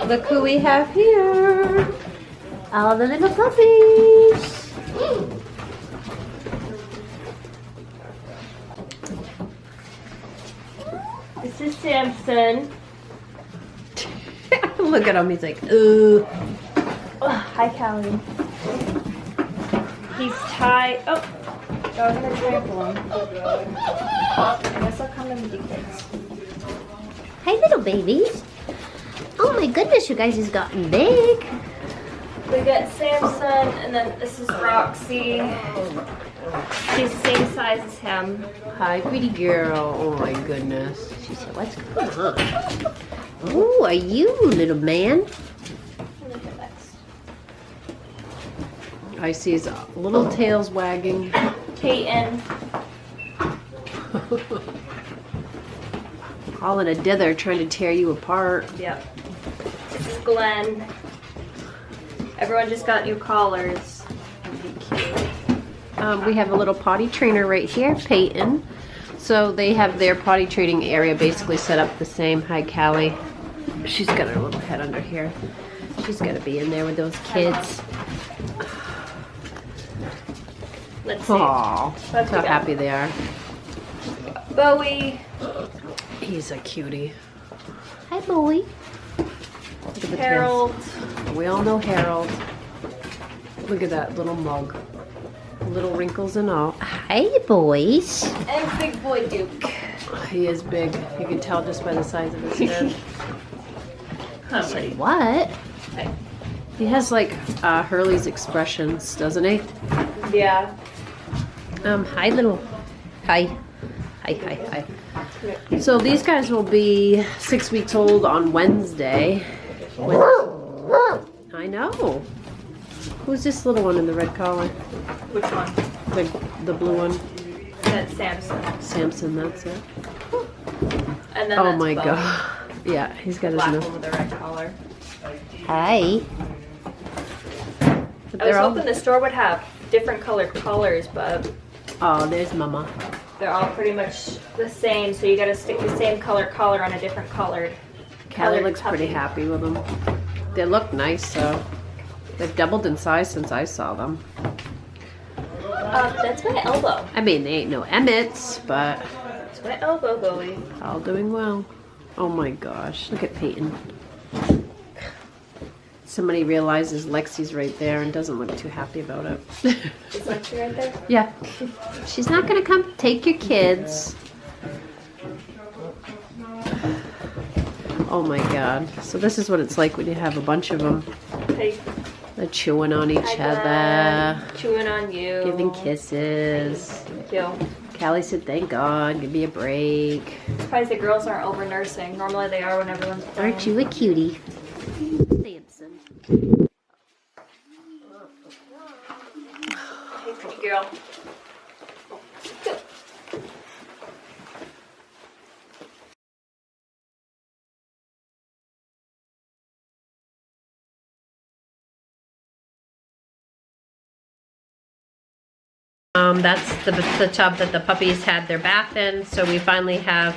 Look who we have here. All the little puppies. This is Samson. Look at him, he's like, ooh. Oh, hi, Cali. He's tied. Oh, I'm gonna trample him. I guess I'll come in with you kids. Hi, little babies. Oh my goodness, you guys has gotten big. We got Samson, and then this is Roxy. She's the same size as him. Hi, pretty girl. Oh my goodness. She said, what's going on? Oh, are you, little man? I see his little tails wagging. Peyton. All in a dither trying to tear you apart. Yep. This is Glenn. Everyone just got new collars. We have a little potty trainer right here, Peyton. So they have their potty training area basically set up the same. Hi, Cali. She's got her little head under here. She's got to be in there with those kids. Let's see. Aww, that's how happy they are. Bowie. He's a cutie. Hi, Bowie. Look at the Harold. tails. We all know Harold. Look at that little mug. Little wrinkles and all. Hi, boys. And Big Boy Duke. He is big. You can tell just by the size of his head. Say what? Hi. He has like Hurley's expressions, doesn't he? Yeah. Hi, little. Hi. Hi. So these guys will be 6 weeks old on Wednesday. I know. Who's this little one in the red collar? Which one? The blue one. That's Samson. Samson, that's it. And then Oh that's my Bowie. god. Yeah, he's got his Black nose. one with a red collar. Hi. I was hoping the store would have different colored collars, but Oh, there's Mama. they're all pretty much the same, so you gotta stick the same color collar on a different colored. Callie colored looks pretty puppy. happy with them. They look nice, so they've doubled in size since I saw them. That's my elbow. I mean, they ain't no Emmets, but That's my elbow, Bowie. all doing well. Oh my gosh, look at Peyton. Somebody realizes Lexi's right there and doesn't look too happy about it. Is Lexi right there? Yeah. She's not gonna come take your kids. Oh my god. So this is what it's like when you have a bunch of them. Hey, They're chewing on each hi, other, Glenn. Chewing on you. giving kisses. Thank you. Callie said, thank God, give me a break. Surprised the girls aren't over nursing. Normally they are when everyone's playing. Aren't you a cutie? Samson. Hey, pretty girl. Good. That's the tub that the puppies had their bath in. So we finally have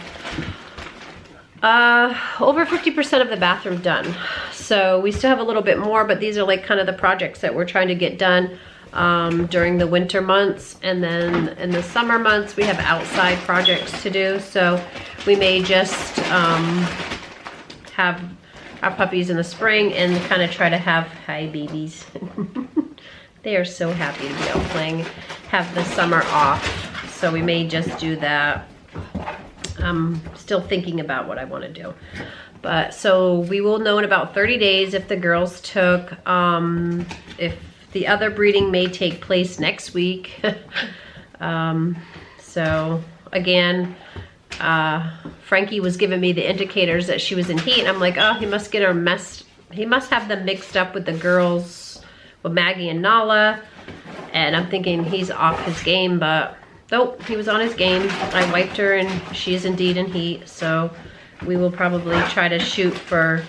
over 50% of the bathroom done. So we still have a little bit more, but these are like kind of the projects that we're trying to get done during the winter months. And then in the summer months, we have outside projects to do. So we may just have our puppies in the spring and kind of try to have, hi babies. They are so happy to be out playing, have the summer off. So we may just do that. I'm still thinking about what I want to do. But so we will know in about 30 days if the girls took, if the other breeding may take place next week. So again, Frankie was giving me the indicators that she was in heat. And I'm like, oh, he must get her he must have them mixed up with the girls, with Maggie and Nala. And I'm thinking he's off his game, but nope, he was on his game. I wiped her and she is indeed in heat. So we will probably try to shoot for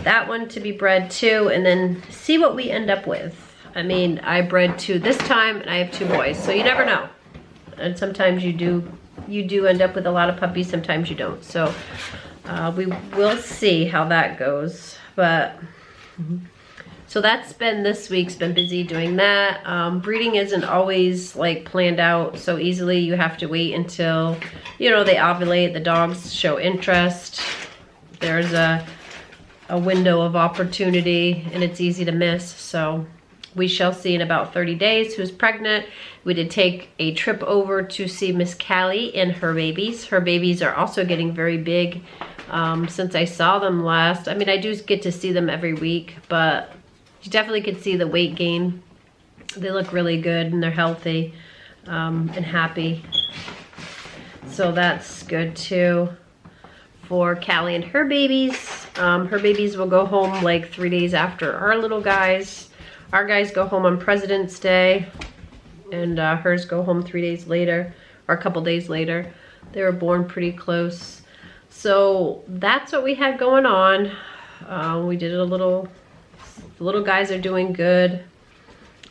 that one to be bred too, and then see what we end up with. I mean, I bred 2 this time and I have 2 boys, so you never know. And sometimes you do end up with a lot of puppies, sometimes you don't. So we will see how that goes. but so that's been this week's been busy doing that. Breeding isn't always like planned out so easily. You have to wait until, you know, they ovulate, the dogs show interest. There's a window of opportunity and it's easy to miss. So we shall see in about 30 days who's pregnant. We did take a trip over to see Miss Cali and her babies. Her babies are also getting very big since I saw them last. I mean, I do get to see them every week, but you definitely could see the weight gain. They look really good and they're healthy and happy. So that's good too. For Cali and her babies will go home like 3 days after our little guys. Our guys go home on President's Day, and hers go home 3 days later, or a couple days later. They were born pretty close. So that's what we had going on. We did a little, the little guys are doing good.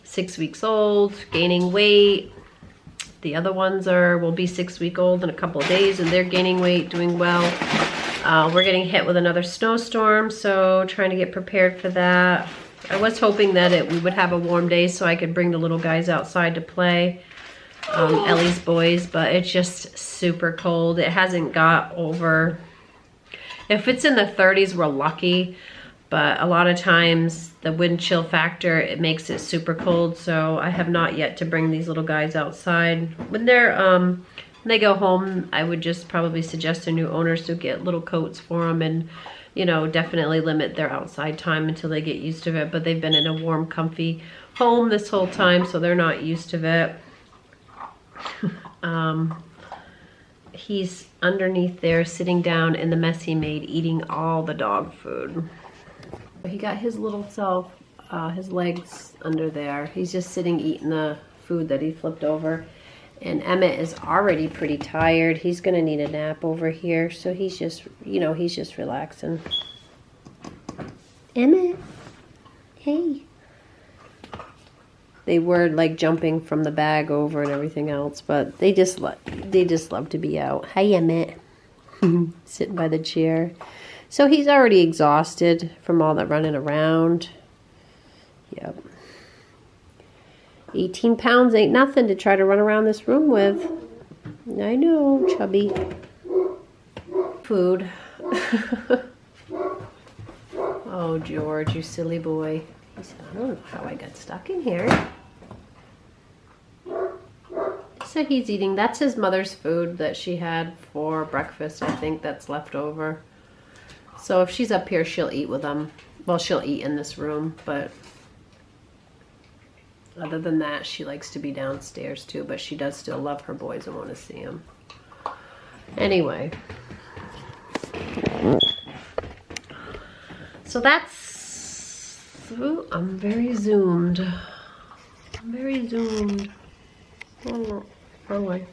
6 weeks old, gaining weight. The other ones will be 6 weeks old in a couple of days, and they're gaining weight, doing well. We're getting hit with another snowstorm, so trying to get prepared for that. I was hoping that we would have a warm day so I could bring the little guys outside to play, Ellie's boys, but it's just super cold. It hasn't got over, if it's in the 30s, we're lucky, but a lot of times the wind chill factor, it makes it super cold, so I have not yet to bring these little guys outside. When they go home, I would just probably suggest to new owners to get little coats for them and, you know, definitely limit their outside time until they get used to it. But they've been in a warm, comfy home this whole time, so they're not used to it. He's underneath there, sitting down in the mess he made, eating all the dog food. He got his little self, his legs under there. He's just sitting eating the food that he flipped over. And Emmett is already pretty tired. He's gonna need a nap over here. So he's just, you know, he's just relaxing. Emmett, hey. They were like jumping from the bag over and everything else, but they just love to be out. Hi, Emmett. Sitting by the chair. So he's already exhausted from all that running around. Yep. 18 pounds ain't nothing to try to run around this room with. I know, chubby. Food. Oh, George, you silly boy. He said, I don't know how I got stuck in here. So he's eating. That's his mother's food that she had for breakfast. I think that's left over. So if she's up here, she'll eat with them. Well, she'll eat in this room, but other than that, she likes to be downstairs too, but she does still love her boys and want to see them. Anyway. So that's... Ooh, I'm very zoomed. I'm very zoomed. Oh, wrong way.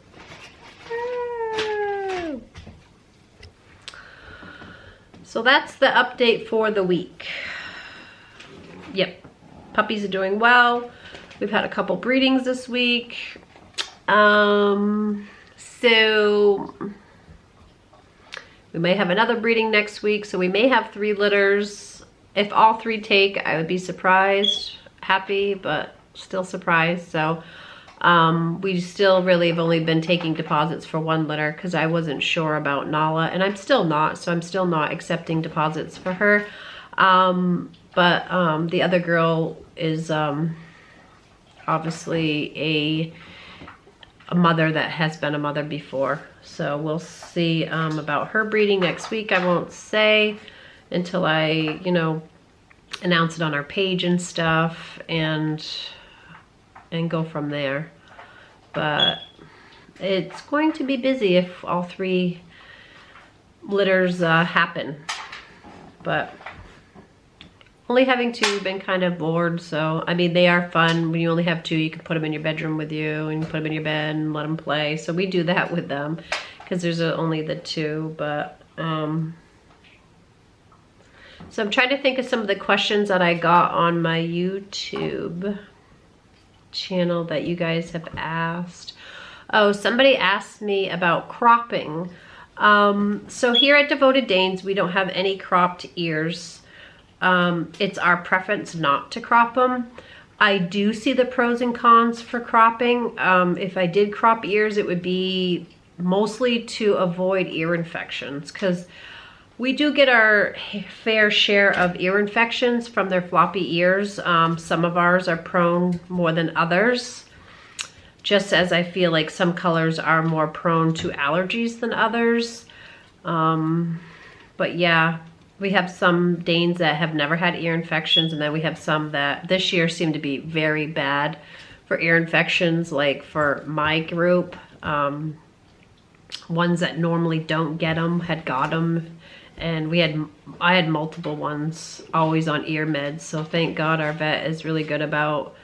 So that's the update for the week. Yep. Puppies are doing well. We've had a couple breedings this week. So we may have another breeding next week. So we may have 3 litters. If all 3 take, I would be surprised, happy, but still surprised. So we still really have only been taking deposits for 1 litter because I wasn't sure about Nala, and I'm still not. So I'm still not accepting deposits for her. But the other girl is obviously a mother that has been a mother before. So we'll see about her breeding next week. I won't say until I, you know, announce it on our page and stuff and go from there. But it's going to be busy if all 3 litters happen. But only having 2, been kind of bored. So, I mean, they are fun. When you only have 2, you can put them in your bedroom with you and put them in your bed and let them play. So we do that with them because there's only the 2. But, so I'm trying to think of some of the questions that I got on my YouTube channel that you guys have asked. Oh, somebody asked me about cropping. So here at Devoted Danes, we don't have any cropped ears. it's our preference not to crop them. I do see the pros and cons for cropping. If I did crop ears, it would be mostly to avoid ear infections, because we do get our fair share of ear infections from their floppy ears. Some of ours are prone more than others, just as I feel like some colors are more prone to allergies than others. But yeah, we have some Danes that have never had ear infections, and then we have some that this year seem to be very bad for ear infections. Like for my group, ones that normally don't get them had got them, and I had multiple ones always on ear meds. So thank God our vet is really good about,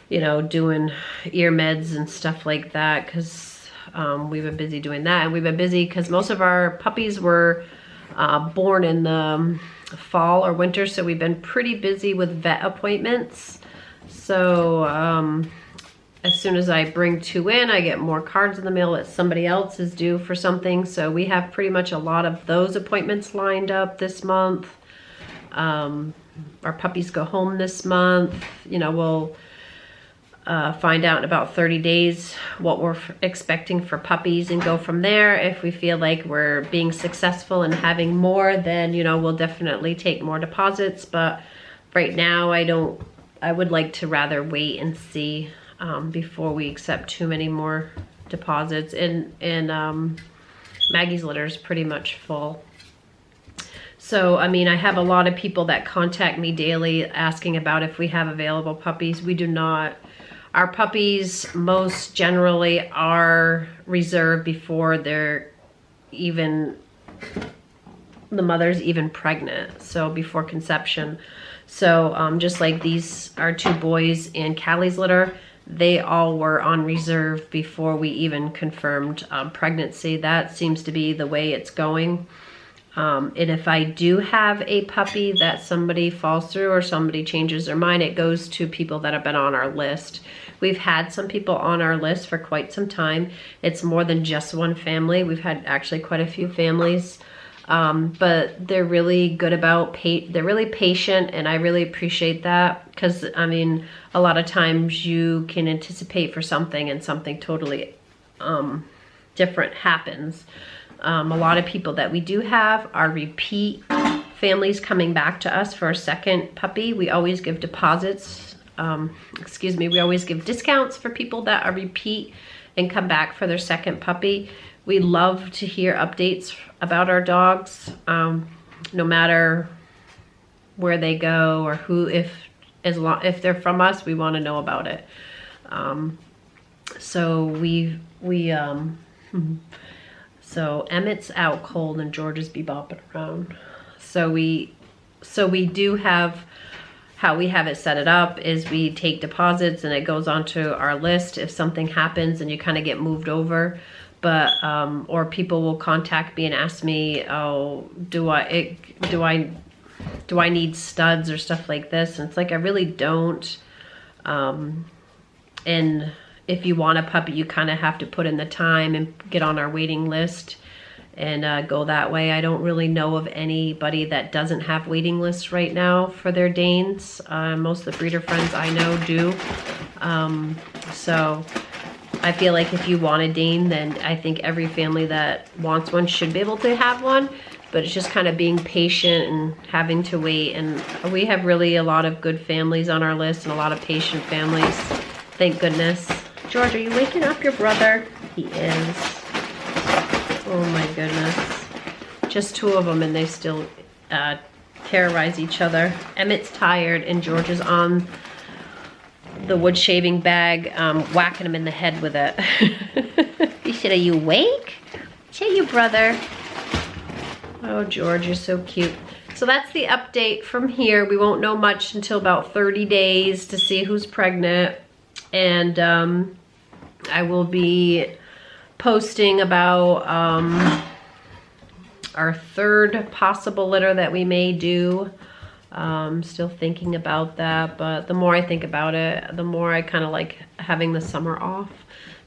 you know, doing ear meds and stuff like that, because we've been busy doing that, and we've been busy because most of our puppies were born in the fall or winter, so we've been pretty busy with vet appointments. So as soon as I bring 2 in, I get more cards in the mail that somebody else is due for something. So we have pretty much a lot of those appointments lined up this month. Our puppies go home this month. You know, we'll find out in about 30 days what we're expecting for puppies and go from there. If we feel like we're being successful and having more, then, you know, we'll definitely take more deposits. But right now I would like to rather wait and see before we accept too many more deposits. And Maggie's litter is pretty much full. So, I mean, I have a lot of people that contact me daily asking about if we have available puppies. We do not. Our puppies most generally are reserved before they're even, the mother's even pregnant, so before conception. So just like these, our 2 boys in Cali's litter, they all were on reserve before we even confirmed pregnancy. That seems to be the way it's going. And if I do have a puppy that somebody falls through or somebody changes their mind, it goes to people that have been on our list. We've had some people on our list for quite some time. It's more than just one family. We've had actually quite a few families. But they're really good about, they're really patient, and I really appreciate that, because I mean, a lot of times you can anticipate for something and something totally different happens. A lot of people that we do have are repeat families coming back to us for a second puppy. We always give deposits, we always give discounts for people that are repeat and come back for their second puppy. We love to hear updates about our dogs, no matter where they go or who, if they're from us, we want to know about it. So Emmett's out cold and George is bebopping around. So we do have, how we have it set it up is we take deposits and it goes onto our list. If something happens and you kind of get moved over, but or people will contact me and ask me, oh, do I need studs or stuff like this? And it's like, I really don't. And if you want a puppy, you kind of have to put in the time and get on our waiting list and go that way. I don't really know of anybody that doesn't have waiting lists right now for their Danes. Most of the breeder friends I know do. So I feel like if you want a Dane, then I think every family that wants one should be able to have one. But it's just kind of being patient and having to wait. And we have really a lot of good families on our list and a lot of patient families. Thank goodness. George, are you waking up your brother? He is. Oh my goodness. Just 2 of them and they still terrorize each other. Emmett's tired and George is on the wood shaving bag, whacking him in the head with it. He said, are you awake? Say you, brother. Oh, George, you're so cute. So that's the update from here. We won't know much until about 30 days to see who's pregnant. And I will be posting about our 3rd possible litter that we may do. Still thinking about that, but the more I think about it, the more I kind of like having the summer off.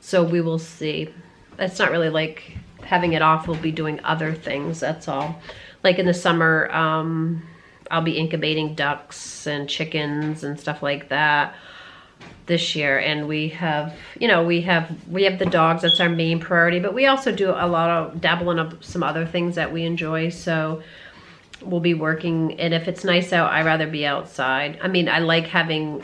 So we will see. It's not really like having it off. We'll be doing other things, that's all. Like in the summer, I'll be incubating ducks and chickens and stuff like that this year. And we have, you know, we have the dogs. That's our main priority, but we also do a lot of dabble in some other things that we enjoy. So we'll be working, and if it's nice out, I'd rather be outside. I mean, I like having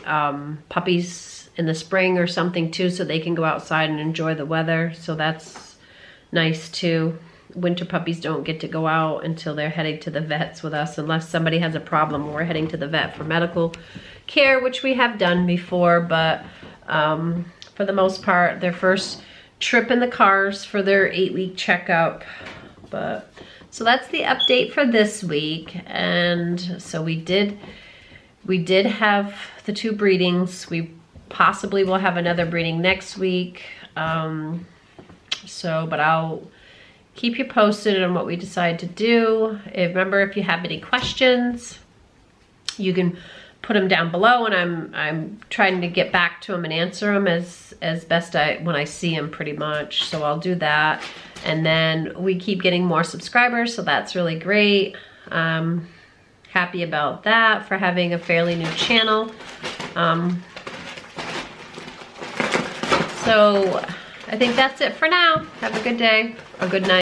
puppies in the spring or something too, so they can go outside and enjoy the weather. So that's nice too. Winter puppies don't get to go out until they're heading to the vets with us, unless somebody has a problem. We're heading to the vet for medical care, which we have done before, but for the most part, their first trip in the cars for their 8-week checkup. But so that's the update for this week. And so we did have the 2 breedings. We possibly will have another breeding next week. But I'll keep you posted on what we decide to do. Remember, if you have any questions, you can put them down below, and I'm trying to get back to them and answer them as best when I see them, pretty much. So I'll do that. And then we keep getting more subscribers, so that's really great. Happy about that, for having a fairly new channel. So I think that's it for now. Have a good day, or good night.